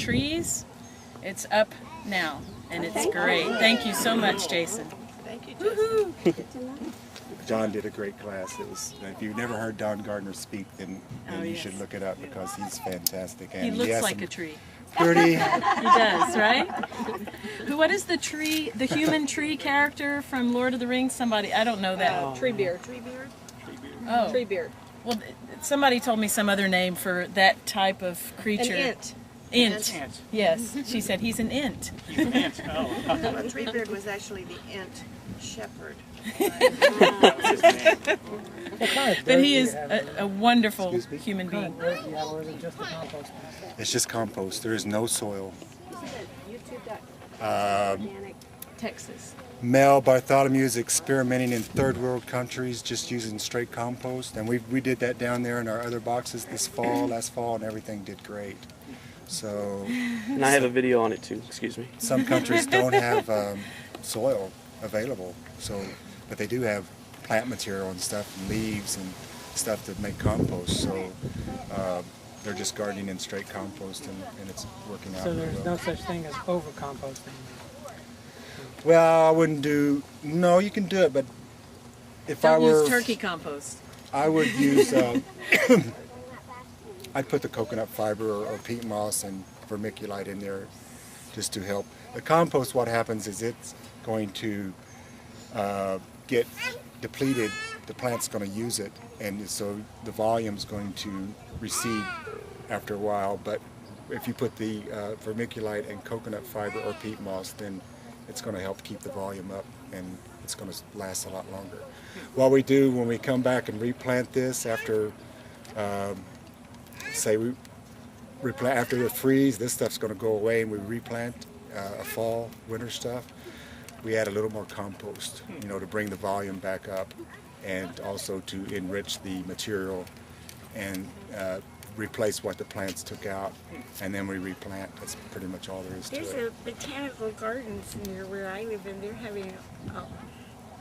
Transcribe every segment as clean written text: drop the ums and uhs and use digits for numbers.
trees. It's up now, and it's great. Thank you so much, Jason. Thank you, Jason. John did a great class. It was. If you've never heard Don Gardner speak, then you yes. should look it up because he's fantastic. He And looks has like some a tree. pretty. He does, right? What is the human tree character from Lord of the Rings? Somebody, I don't know that. Treebeard. Oh, Treebeard. well, somebody told me some other name for that type of creature. An int. Int. Ant. Yes, she said he's an int. Ant. Oh. Well, Treebeard was actually the int shepherd. That was his name. But he is a wonderful human being. Yeah, or is it just a compost? It's just compost. There is no soil. Texas. Mel Bartholomew is experimenting in third world countries just using straight compost, and we did that down there in our other boxes last fall, and everything did great. So And I have a video on it too, excuse me. some countries don't have soil available, but they do have plant material and stuff, and leaves and stuff to make compost. So they're just gardening in straight compost, and it's working out. So really there's well. no such thing as over composting. Well, I wouldn't do. No, you can do it, but if I Don't were, use turkey compost. I would use. I'd put the coconut fiber or peat moss and vermiculite in there, just to help. The compost, what happens is it's going to get depleted. The plant's going to use it, and so the volume's going to recede after a while. But if you put the vermiculite and coconut fiber or peat moss, then it's going to help keep the volume up, and it's going to last a lot longer. What we do when we come back and replant this after, say we replant after the freeze, this stuff's going to go away, and we replant fall, winter stuff. We add a little more compost, to bring the volume back up, and also to enrich the material and replace what the plants took out, and then we replant. That's pretty much all there is to There's it. a botanical gardens near where I live, and they're having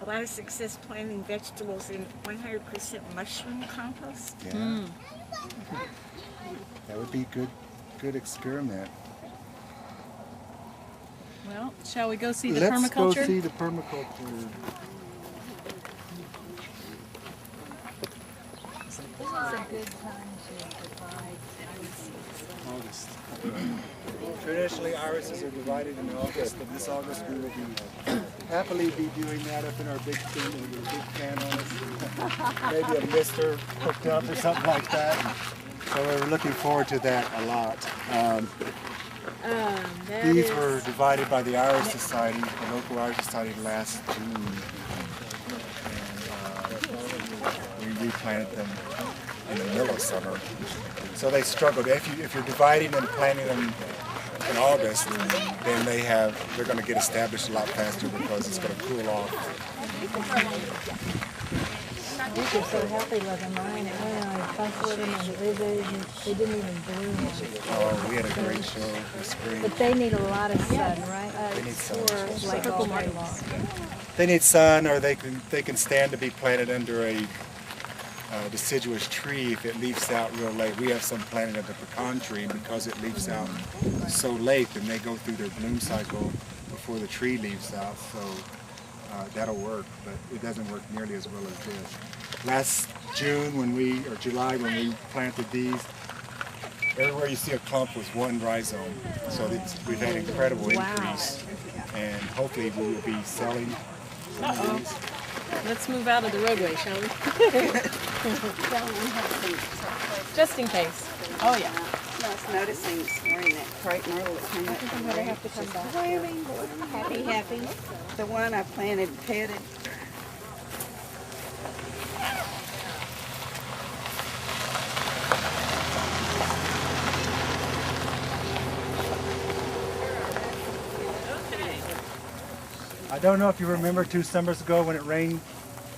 a lot of success planting vegetables in 100% mushroom compost. Yeah. That would be good experiment. Well, shall we go see the Let's permaculture? go see the permaculture. August. Traditionally, irises are divided in August, but this August we will happily be doing that up in our big tent with a big fan on us. Maybe a mister hooked up or something like that. So we're looking forward to that a lot. These were divided by the Irish Society, the local Irish Society, last June. And we replanted them in the middle of summer. So they struggled. If you're dividing and planting them in August, then they're going to get established a lot faster because it's going to cool off. We were so happy with mine. It went on a bunch with them and they didn't even bloom. Oh, we had a great show this spring. But they need a lot of sun, right? They need sun. Or like all day long. They need sun, or they can stand to be planted under a deciduous tree if it leaves out real late. We have some planted under pecan tree, and because it leaves out so late, then they go through their bloom cycle before the tree leaves out. So that'll work, but it doesn't work nearly as well as this. Last June or July when we planted these, everywhere you see a clump was one rhizome. So we've had incredible increase, and hopefully we will be selling some of these. Let's move out of the roadway, shall we? Just in case. Oh, yeah. I was noticing this morning that crepe myrtle that came up from the have to come back. Happy. The one I planted petted. I don't know if you remember 2 summers ago when it rained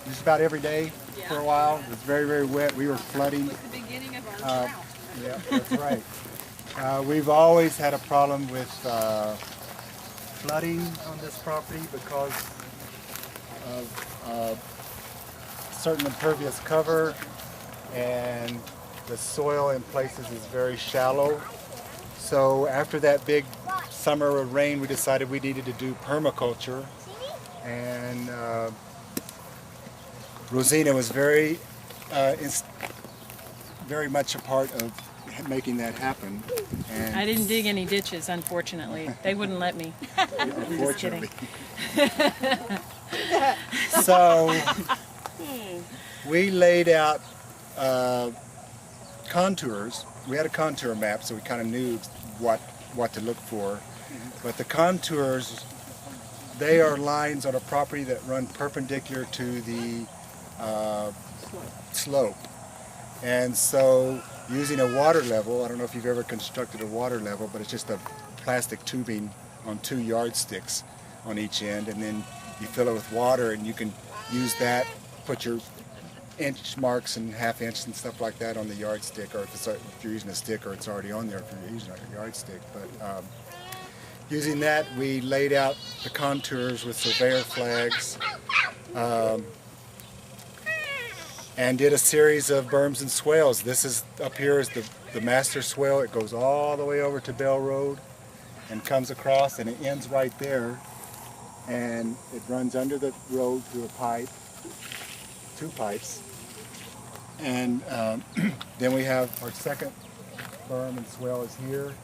just about every day for a while. It was very, very wet. We were flooding. The beginning of our drought. Yeah, that's right. We've always had a problem with flooding on this property because of certain impervious cover, and the soil in places is very shallow. So after that big summer of rain, we decided we needed to do permaculture, and Rosina was very much a part of making that happen. And I didn't dig any ditches, unfortunately. They wouldn't let me. Just kidding. So we laid out contours. We had a contour map, so we kind of knew what to look for. But the contours, they are lines on a property that run perpendicular to the slope. And so using a water level, I don't know if you've ever constructed a water level, but it's just a plastic tubing on 2 yardsticks on each end, and then you fill it with water, and you can use that, put your inch marks and ½ inch and stuff like that on the yardstick, or if you're using a stick, or it's already on there if you're using a yardstick. But using that, we laid out the contours with surveyor flags, and did a series of berms and swales. This is up here is the master swale. It goes all the way over to Bell Road and comes across, and it ends right there, and it runs under the road through a pipe, 2 pipes, and then we have our second berm and swale is here,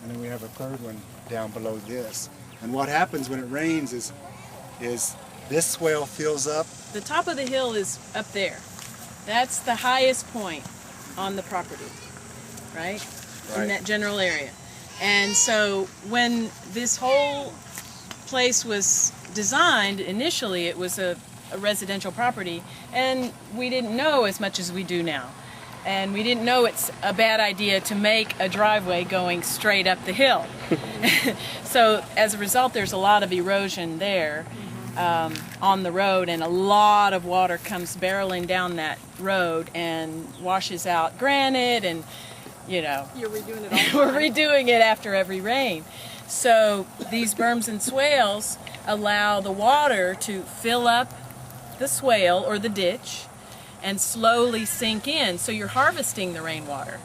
and then we have a third one down below this. And what happens when it rains is this swale fills up. The top of the hill is up there. That's the highest point on the property, right? In that general area. And so when this whole place was designed, initially it was a residential property, and we didn't know as much as we do now. And we didn't know it's a bad idea to make a driveway going straight up the hill. So as a result, there's a lot of erosion there. On the road, and a lot of water comes barreling down that road and washes out granite, and you know, You're redoing it all. we're redoing it after every rain. So these berms and swales allow the water to fill up the swale or the ditch and slowly sink in, so you're harvesting the rainwater,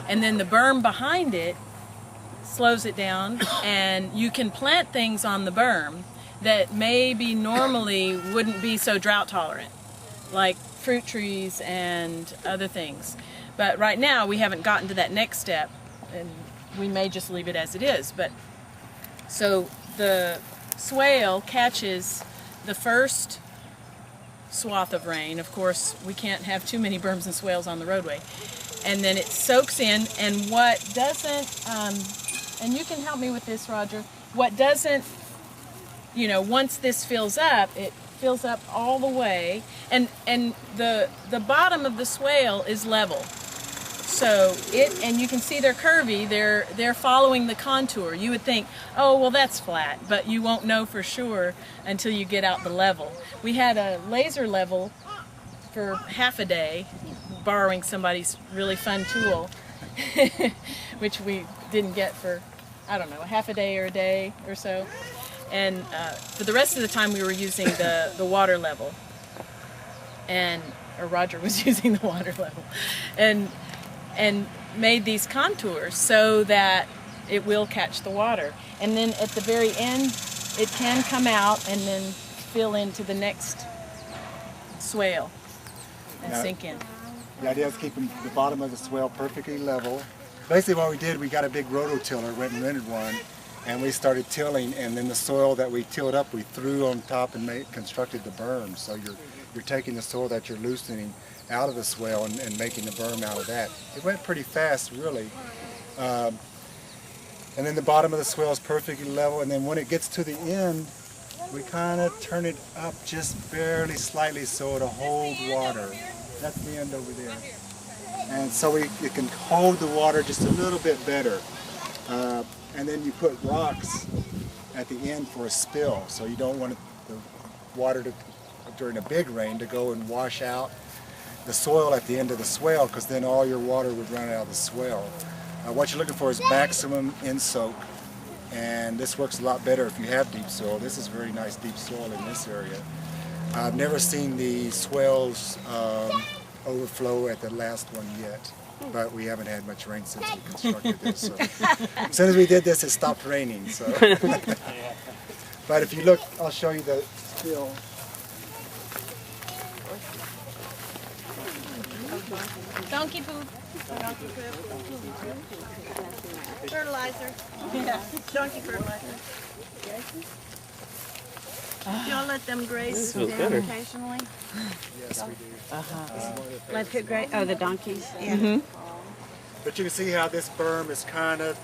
and then the berm behind it slows it down, and you can plant things on the berm that maybe normally wouldn't be so drought tolerant, like fruit trees and other things. But right now we haven't gotten to that next step, and we may just leave it as it is. But so the swale catches the first swath of rain. Of course, we can't have too many berms and swales on the roadway. And then it soaks in, and what doesn't, and you can help me with this, Roger, what doesn't, you know, once this fills up, it fills up all the way, and the bottom of the swale is level. So and you can see they're curvy, they're following the contour. You would think, oh, well, that's flat, but you won't know for sure until you get out the level. We had a laser level for half a day, borrowing somebody's really fun tool, which we didn't get for, I don't know, half a day or a day or so. And for the rest of the time we were using the water level, or Roger was using the water level, and made these contours so that it will catch the water. And then at the very end, it can come out and then fill into the next swale and sink in. The idea is keeping the bottom of the swale perfectly level. Basically what we did, we got a big rototiller, went and rented one, and we started tilling, and then the soil that we tilled up, we threw on top and constructed the berm. So you're taking the soil that you're loosening out of the swale and making the berm out of that. It went pretty fast, really. And then the bottom of the swale is perfectly level, and then when it gets to the end, we kind of turn it up just barely slightly so it'll hold water. That's the end over there. And so it can hold the water just a little bit better. And then you put rocks at the end for a spill, so you don't want the water to, during a big rain, to go and wash out the soil at the end of the swale, because then all your water would run out of the swale. What you're looking for is maximum in-soak, and this works a lot better if you have deep soil. This is very nice deep soil in this area. I've never seen the swales overflow at the last one yet. but we haven't had much rain since we constructed this. So as soon as we did this, it stopped raining. So, but if you look, I'll show you the still. Donkey poop. Fertilizer. Yeah, donkey fertilizer. Y'all let them graze feels down better. occasionally? Yes, we do. Let it graze. Oh, the donkeys. Yeah. But you can see how this berm is kind of